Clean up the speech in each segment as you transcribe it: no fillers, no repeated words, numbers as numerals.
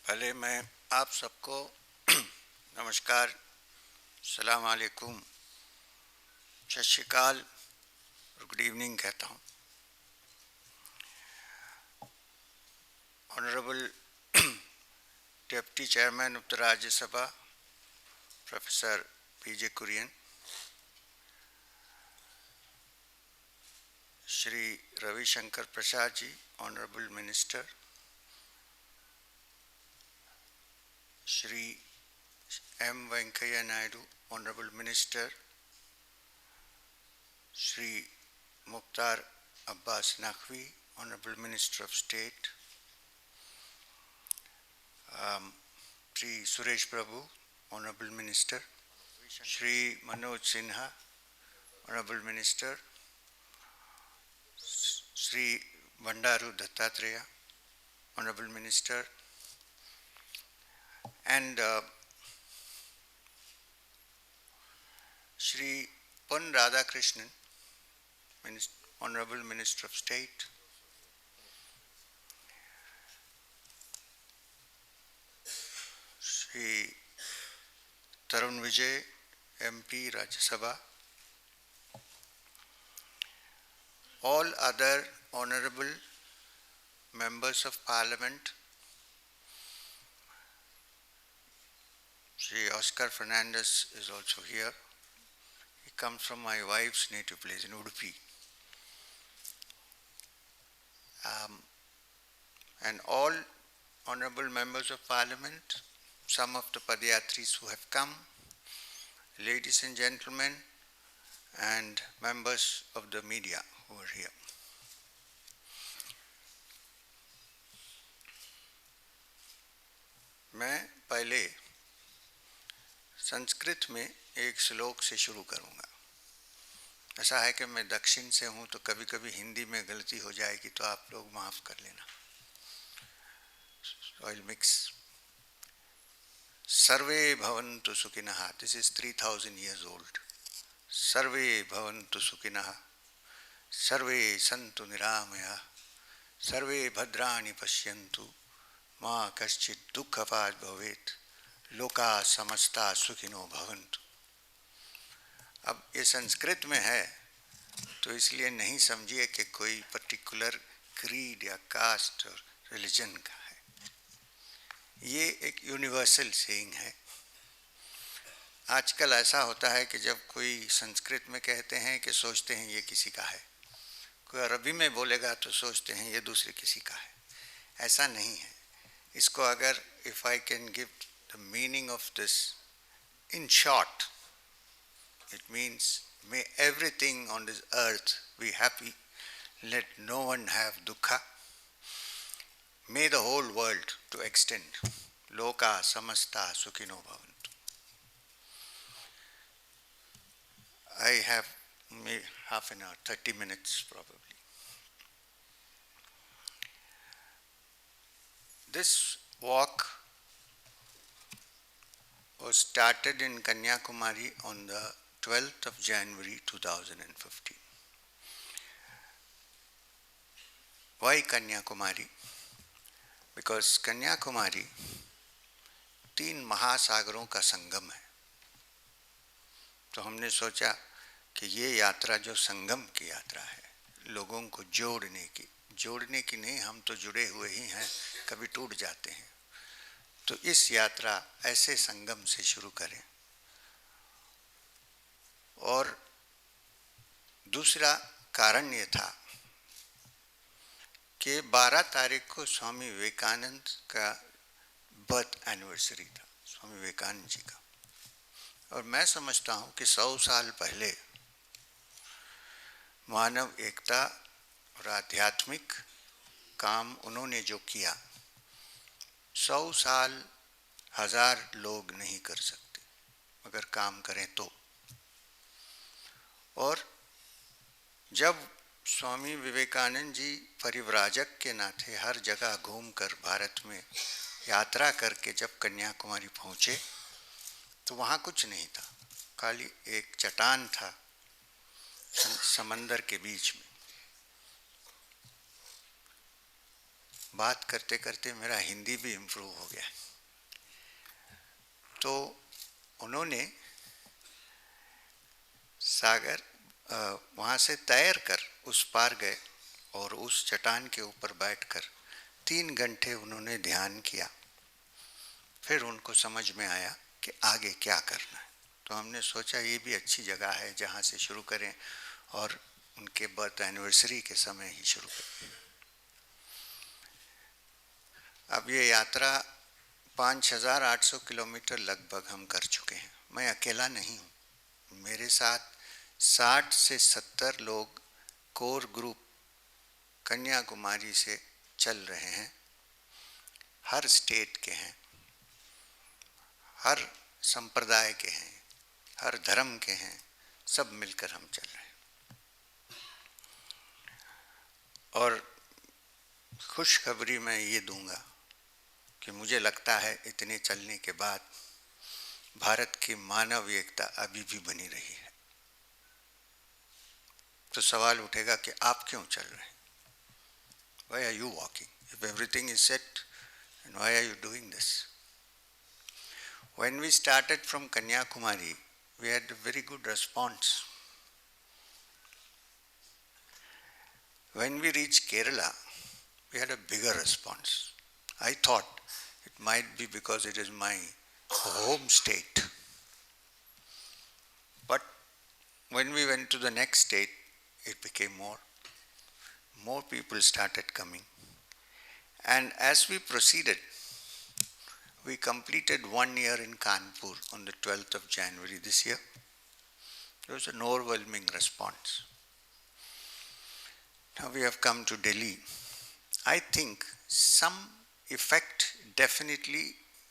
पहले मैं आप सबको नमस्कार, सलाम अलैकुम, सत श्री अकाल और गुड इवनिंग कहता हूँ। Honourable deputy chairman of the Rajya Sabha professor P J Kurien, Shri Ravishankar Prasad ji honourable minister, Shri M Venkaiah Naidu honourable minister, Shri Mukhtar Abbas Naqvi honourable minister of state, Shri Suresh Prabhu honourable minister, Shri Manoj Sinha honourable minister, Shri Bandaru Dattatreya honourable minister, and Shri Pon Radhakrishnan, Honorable Minister of State, Shri Tarun Vijay, MP Rajya Sabha, all other honorable members of Parliament, Shri Oscar Fernandez is also here. He comes from my wife's native place in Udupi. And all honorable members of Parliament, some of the Padayatris who have come, ladies and gentlemen, and members of the media who are here. मैं पहले संस्कृत में एक श्लोक से शुरू करूंगा। ऐसा है कि मैं दक्षिण से हूं तो कभी कभी हिंदी में गलती हो जाएगी तो आप लोग माफ कर लेना। I'll mix. सर्वे भवन्तु सुखिनः. This is 3000 years old. सर्वे भवन्तु सुखिनः. सर्वे सन्तु निरामयाः. सर्वे भद्राणि पश्यन्तु. मा कश्चित् दुःखभाग् भवेत्. लोका समस्ता सुखिनो भवन्तु. अब ये संस्कृत में है तो इसलिए नहीं समझिए कि कोई पर्टिकुलर क्रीड या कास्ट और रिलीजन का है। ये एक यूनिवर्सल सेइंग है। आजकल ऐसा होता है कि जब कोई संस्कृत में कहते हैं कि सोचते हैं ये किसी का है, कोई अरबी में बोलेगा तो सोचते हैं ये दूसरे किसी का है। ऐसा नहीं है। इसको अगर if I can give the meaning of this in short, it means may everything on this earth be happy, let no one have dukkha, may the whole world to extend, loka samasta sukhino bhavantu. I have maybe half an hour, 30 minutes probably. This walk was started in Kanyakumari on the 12th of January 2015. Why Kanyakumari? Because Kanyakumari 3 महासागरों का संगम है। तो हमने सोचा कि ये यात्रा जो संगम की यात्रा है, लोगों को जोड़ने की नहीं, हम तो जुड़े हुए ही हैं, कभी टूट जाते हैं। तो इस यात्रा ऐसे संगम से शुरू करें। और दूसरा कारण ये था कि 12 तारीख को स्वामी विवेकानंद का बर्थ एनिवर्सरी था, स्वामी विवेकानंद जी का। और मैं समझता हूँ कि 100 साल पहले मानव एकता और आध्यात्मिक काम उन्होंने जो किया, 100 साल 1000 लोग नहीं कर सकते अगर काम करें तो। और जब स्वामी विवेकानंद जी परिव्राजक के नाते हर जगह घूमकर भारत में यात्रा करके जब कन्याकुमारी पहुँचे तो वहाँ कुछ नहीं था, खाली एक चट्टान था समंदर के बीच में। बात करते करते मेरा हिंदी भी इम्प्रूव हो गया। तो उन्होंने सागर वहाँ से तैर कर उस पार गए और उस चट्टान के ऊपर बैठकर 3 घंटे उन्होंने ध्यान किया। फिर उनको समझ में आया कि आगे क्या करना है। तो हमने सोचा ये भी अच्छी जगह है जहाँ से शुरू करें और उनके बर्थ एनिवर्सरी के समय ही शुरू करें। अब ये यात्रा 5,800 किलोमीटर लगभग हम कर चुके हैं। मैं अकेला नहीं हूँ, मेरे साथ 60 से 70 लोग कोर ग्रुप कन्याकुमारी से चल रहे हैं। हर स्टेट के हैं, हर संप्रदाय के हैं, हर धर्म के हैं, सब मिलकर हम चल रहे हैं। और खुशखबरी मैं ये दूंगा कि मुझे लगता है इतने चलने के बाद भारत की मानव एकता अभी भी बनी रही है। तो सवाल उठेगा कि आप क्यों चल रहे हैं? Why are you walking? If everything is set, then why are you doing this? When we started from Kanyakumari, we had a very good response. When we reached Kerala, we had a bigger response. I thought it might be because it is my home state. But when we went to the next state, it became more. More people started coming. And as we proceeded, we completed 1 year in Kanpur on the 12th of January this year. There was an overwhelming response. Now we have come to Delhi. I think some effect definitely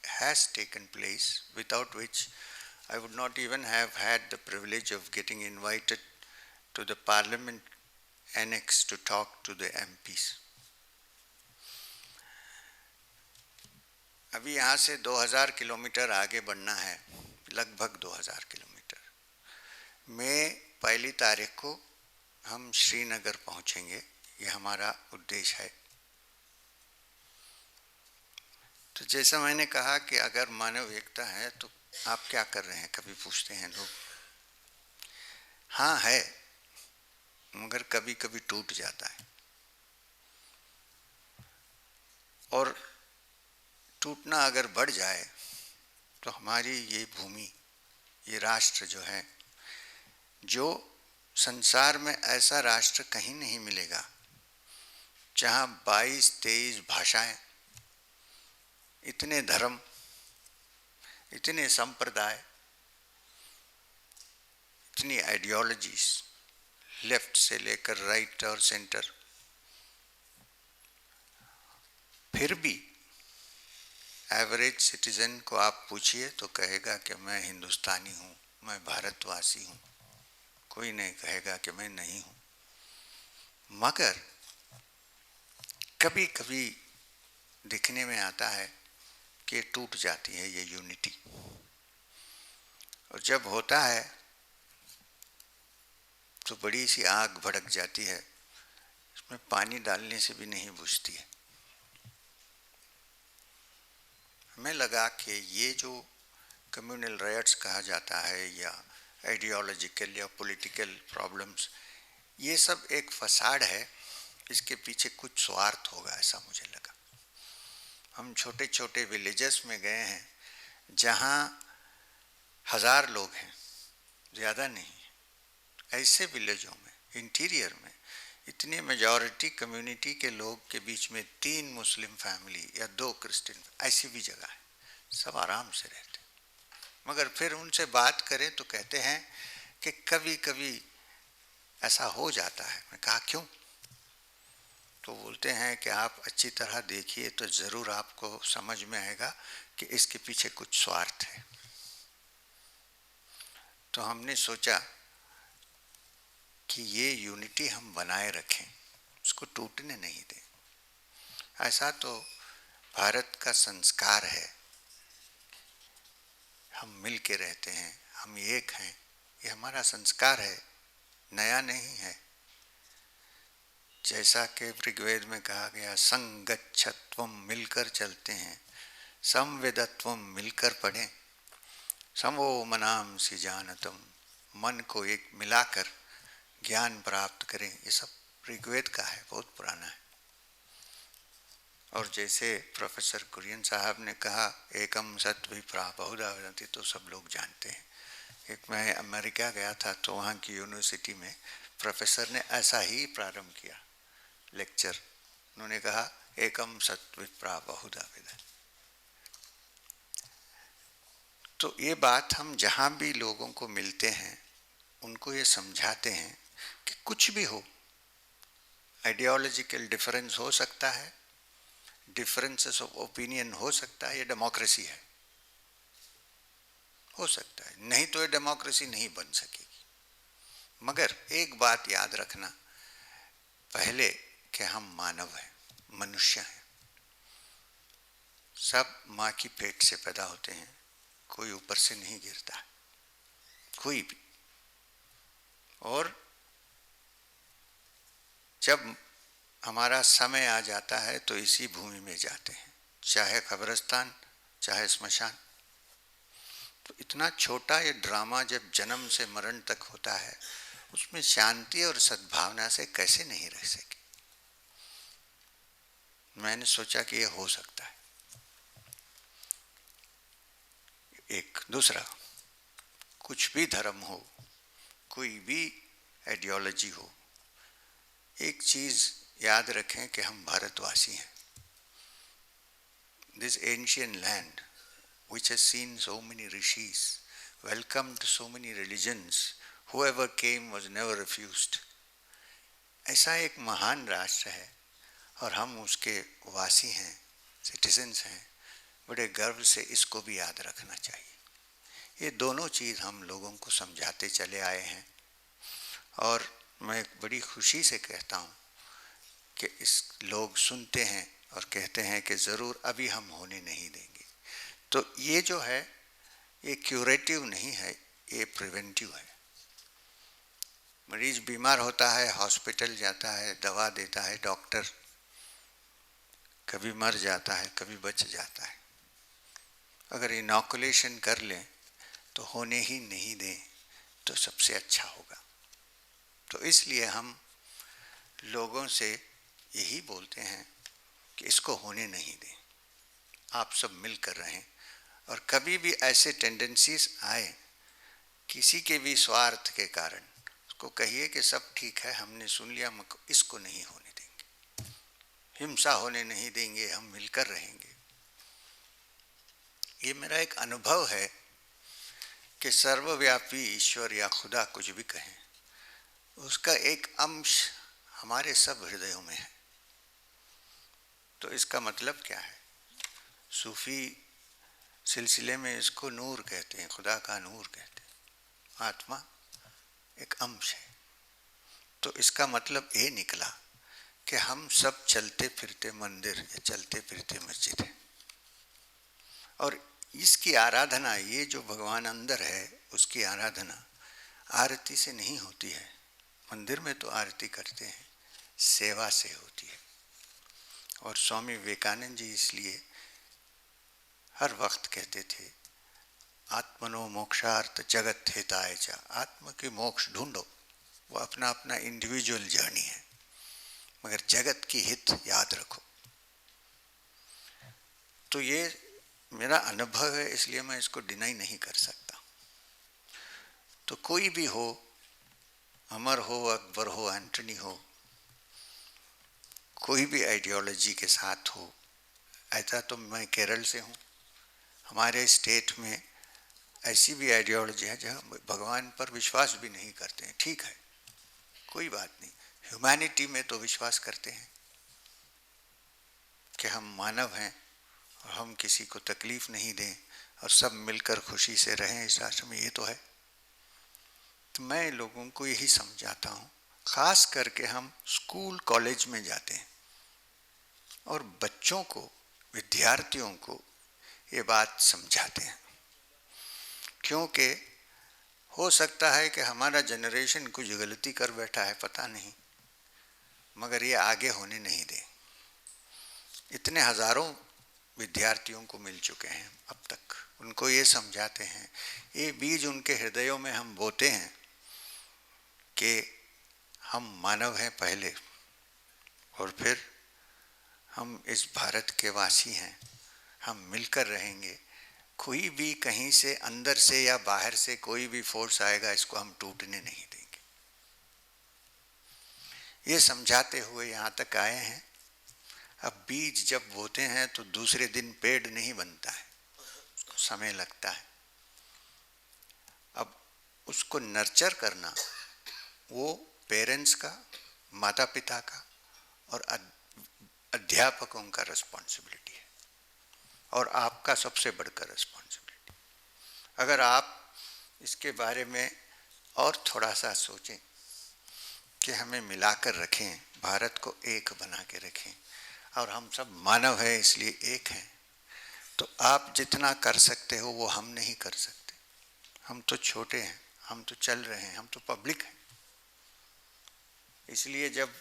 has taken place, without which I would not even have had the privilege of getting invited to the Parliament Annex to talk to the MPs. अभी यहाँ से 2000 kilometre आगे बढ़ना है, लगभग 2000 kilometre. मई 1 तारीख को हम श्रीनगर पहुँचेंगे, ये हमारा उद्देश्य है। तो जैसा मैंने कहा कि अगर मानव एकता है तो आप क्या कर रहे हैं, कभी पूछते हैं लोग। हाँ है, मगर कभी कभी टूट जाता है। और टूटना अगर बढ़ जाए तो हमारी ये भूमि, ये राष्ट्र जो है, जो संसार में ऐसा राष्ट्र कहीं नहीं मिलेगा जहाँ 22-23 भाषाएं, इतने धर्म, इतने संप्रदाय, इतनी आइडियोलॉजीज, लेफ्ट से लेकर राइट और सेंटर, फिर भी एवरेज सिटीजन को आप पूछिए तो कहेगा कि मैं हिंदुस्तानी हूँ, मैं भारतवासी हूँ। कोई नहीं कहेगा कि मैं नहीं हूँ। मगर कभी कभी दिखने में आता है कि टूट जाती है ये यूनिटी। और जब होता है तो बड़ी सी आग भड़क जाती है, इसमें पानी डालने से भी नहीं बुझती है। हमें लगा कि ये जो कम्युनल राइट्स कहा जाता है या आइडियोलॉजिकल या पॉलिटिकल प्रॉब्लम्स, ये सब एक फसाड है, इसके पीछे कुछ स्वार्थ होगा, ऐसा मुझे लगा। हम छोटे छोटे विलेजेस में गए हैं जहाँ 1000 लोग हैं, ज़्यादा नहीं। ऐसे विलेजों में, इंटीरियर में, इतनी मेजॉरिटी कम्युनिटी के लोग के बीच में 3 मुस्लिम फैमिली या 2 क्रिश्चियन, ऐसी भी जगह है, सब आराम से रहते। मगर फिर उनसे बात करें तो कहते हैं कि कभी कभी ऐसा हो जाता है। मैं कहा क्यों? तो बोलते हैं कि आप अच्छी तरह देखिए तो ज़रूर आपको समझ में आएगा कि इसके पीछे कुछ स्वार्थ है। तो हमने सोचा कि ये यूनिटी हम बनाए रखें, उसको टूटने नहीं दें। ऐसा तो भारत का संस्कार है, हम मिल के रहते हैं, हम एक हैं, ये हमारा संस्कार है, नया नहीं है। जैसा कि ऋग्वेद में कहा गया, संगच्छत्वम, मिलकर चलते हैं, संवेदत्वम, मिलकर पढ़ें, समो मनांसि जानतम, मन को एक मिलाकर ज्ञान प्राप्त करें। ये सब ऋग्वेद का है, बहुत पुराना है। और जैसे प्रोफेसर कुरियन साहब ने कहा, एकम सत विप्रा बहुधा वदन्ति, तो सब लोग जानते हैं। एक मैं अमेरिका गया था तो वहाँ की यूनिवर्सिटी में प्रोफेसर ने ऐसा ही प्रारंभ किया लेक्चर। उन्होंने कहा, एकम सत विप्रा बहुधा वदन्ति। तो ये बात हम जहाँ भी लोगों को मिलते हैं उनको ये समझाते हैं कि कुछ भी हो, आइडियोलॉजिकल डिफरेंस हो सकता है, डिफरेंसेस ऑफ ओपिनियन हो सकता है, ये डेमोक्रेसी है, हो सकता है, नहीं तो ये डेमोक्रेसी नहीं बन सकेगी। मगर एक बात याद रखना, पहले कि हम मानव हैं, मनुष्य हैं, सब माँ की पेट से पैदा होते हैं, कोई ऊपर से नहीं गिरता, कोई भी। और जब हमारा समय आ जाता है तो इसी भूमि में जाते हैं, चाहे कब्रिस्तान चाहे स्मशान। तो इतना छोटा ये ड्रामा जब जन्म से मरण तक होता है, उसमें शांति और सद्भावना से कैसे नहीं रह सके। मैंने सोचा कि ये हो सकता है। एक दूसरा, कुछ भी धर्म हो, कोई भी आइडियोलॉजी हो, एक चीज याद रखें कि हम भारतवासी हैं। This ancient land which has seen so many rishis, welcomed so many religions, whoever came was never refused. ऐसा एक महान राष्ट्र है और हम उसके वासी हैं, सिटीजन्स हैं। बड़े गर्व से इसको भी याद रखना चाहिए। ये दोनों चीज़ हम लोगों को समझाते चले आए हैं और मैं बड़ी खुशी से कहता हूँ कि इस लोग सुनते हैं और कहते हैं कि ज़रूर अभी हम होने नहीं देंगे। तो ये जो है, ये क्यूरेटिव नहीं है, ये प्रिवेंटिव है। मरीज बीमार होता है, हॉस्पिटल जाता है, दवा देता है डॉक्टर, कभी मर जाता है, कभी बच जाता है। अगर इनॉकुलेशन कर लें तो होने ही नहीं दें तो सबसे अच्छा होगा। तो इसलिए हम लोगों से यही बोलते हैं कि इसको होने नहीं दें, आप सब मिलकर रहें। और कभी भी ऐसे टेंडेंसीज आए किसी के भी स्वार्थ के कारण, उसको कहिए कि सब ठीक है, हमने सुन लिया, इसको नहीं होने देंगे, हिंसा होने नहीं देंगे, हम मिलकर रहेंगे। ये मेरा एक अनुभव है कि सर्वव्यापी ईश्वर या खुदा कुछ भी कहें, उसका एक अंश हमारे सब हृदयों में है। तो इसका मतलब क्या है? सूफी सिलसिले में इसको नूर कहते हैं, खुदा का नूर कहते हैं। आत्मा एक अंश है। तो इसका मतलब ये निकला कि हम सब चलते फिरते मंदिर या चलते फिरते मस्जिद है, और इसकी आराधना, ये जो भगवान अंदर है उसकी आराधना आरती से नहीं होती है। मंदिर में तो आरती करते हैं, सेवा से होती है। और स्वामी विवेकानंद जी इसलिए हर वक्त कहते थे, आत्मनो मोक्षार्थ जगत हिताय च, आत्मा के मोक्ष ढूंढो, वो अपना अपना इंडिविजुअल जर्नी है, मगर जगत की हित याद रखो। तो ये मेरा अनुभव है, इसलिए मैं इसको डिनाई नहीं कर सकता। तो कोई भी हो, अमर हो, अकबर हो, एंटनी हो, कोई भी आइडियोलॉजी के साथ हो। ऐसा तो मैं केरल से हूँ, हमारे स्टेट में ऐसी भी आइडियोलॉजी है जहाँ भगवान पर विश्वास भी नहीं करते हैं, ठीक है, कोई बात नहीं। ह्यूमैनिटी में तो विश्वास करते हैं कि हम मानव हैं और हम किसी को तकलीफ नहीं दें और सब मिलकर खुशी से रहें इस राष्ट्र में, ये तो है। तो मैं लोगों को यही समझाता हूँ, खास करके हम स्कूल कॉलेज में जाते हैं और बच्चों को, विद्यार्थियों को ये बात समझाते हैं, क्योंकि हो सकता है कि हमारा जनरेशन कुछ गलती कर बैठा है, पता नहीं, मगर ये आगे होने नहीं दें। इतने हजारों विद्यार्थियों को मिल चुके हैं अब तक, उनको ये समझाते हैं, ये बीज उनके हृदयों में हम बोते हैं कि हम मानव हैं पहले और फिर हम इस भारत के वासी हैं, हम मिलकर रहेंगे। कोई भी कहीं से अंदर से या बाहर से कोई भी फोर्स आएगा, इसको हम टूटने नहीं देंगे। ये समझाते हुए यहाँ तक आए हैं। अब बीज जब बोते हैं तो दूसरे दिन पेड़ नहीं बनता है, उसको समय लगता है। अब उसको नर्चर करना वो पेरेंट्स का, माता पिता का और अध्यापकों का रिस्पॉन्सिबिलिटी है, और आपका सबसे बढ़कर रिस्पॉन्सिबिलिटी। अगर आप इसके बारे में और थोड़ा सा सोचें कि हमें मिलाकर रखें, भारत को एक बना के रखें, और हम सब मानव हैं इसलिए एक हैं, तो आप जितना कर सकते हो वो हम नहीं कर सकते। हम तो छोटे हैं, हम तो चल रहे हैं, हम तो पब्लिक हैं। इसलिए जब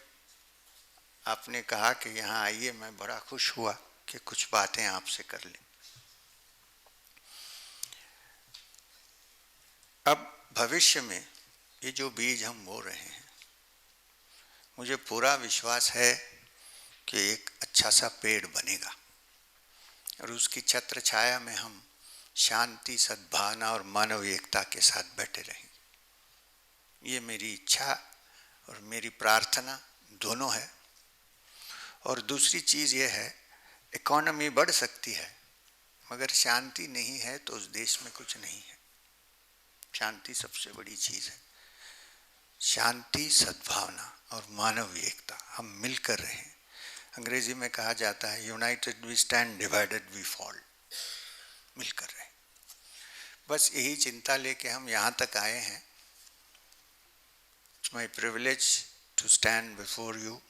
आपने कहा कि यहाँ आइए, मैं बड़ा खुश हुआ कि कुछ बातें आपसे कर लें। अब भविष्य में ये जो बीज हम बो रहे हैं, मुझे पूरा विश्वास है कि एक अच्छा सा पेड़ बनेगा और उसकी छत्र छाया में हम शांति, सद्भावना और मानव एकता के साथ बैठे रहेंगे। ये मेरी इच्छा और मेरी प्रार्थना दोनों है। और दूसरी चीज़ ये है, इकोनॉमी बढ़ सकती है मगर शांति नहीं है तो उस देश में कुछ नहीं है। शांति सबसे बड़ी चीज़ है। शांति, सद्भावना और मानव एकता, हम मिलकर रहें। अंग्रेजी में कहा जाता है, united we stand, divided we fall. मिलकर रहें। बस यही चिंता लेके हम यहाँ तक आए हैं। It's my privilege to stand before you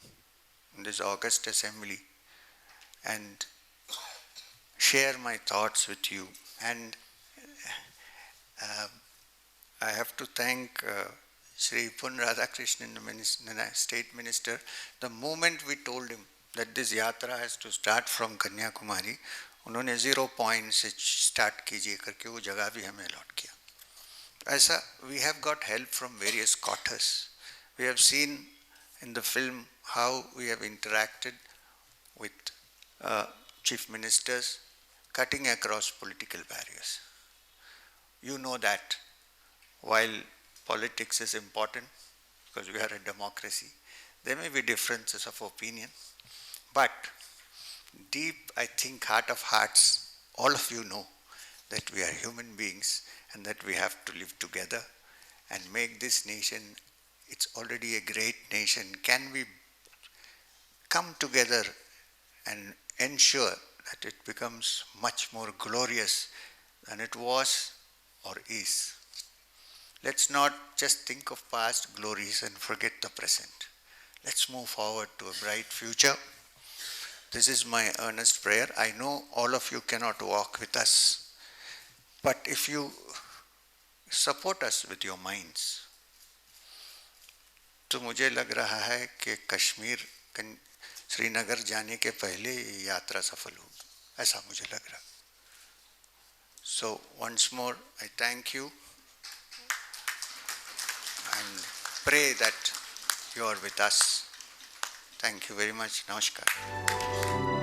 in this august assembly and share my thoughts with you. And I have to thank Shri Pun Radhakrishnan, the State Minister. The moment we told him that this yatra has to start from Kanyakumari, उन्होंने 0 point से start कीजिए करके वो जगह भी हमें allot किया। ऐसा we have got help from various quarters. We have seen in the film how we have interacted with chief ministers, cutting across political barriers. You know that while politics is important, because we are a democracy, there may be differences of opinion, but deep, I think, heart of hearts, all of you know that we are human beings and that we have to live together and make this nation, it's already a great nation. Can we come together and ensure that it becomes much more glorious than it was or is? Let's not just think of past glories and forget the present. Let's move forward to a bright future. This is my earnest prayer. I know all of you cannot walk with us, but if you support us with your minds, तो मुझे लग रहा है कि कश्मीर, श्रीनगर जाने के पहले ये यात्रा सफल होगी, ऐसा मुझे लग रहा। So once more, I thank you and pray that you are with us. Thank you very much. Namaskar.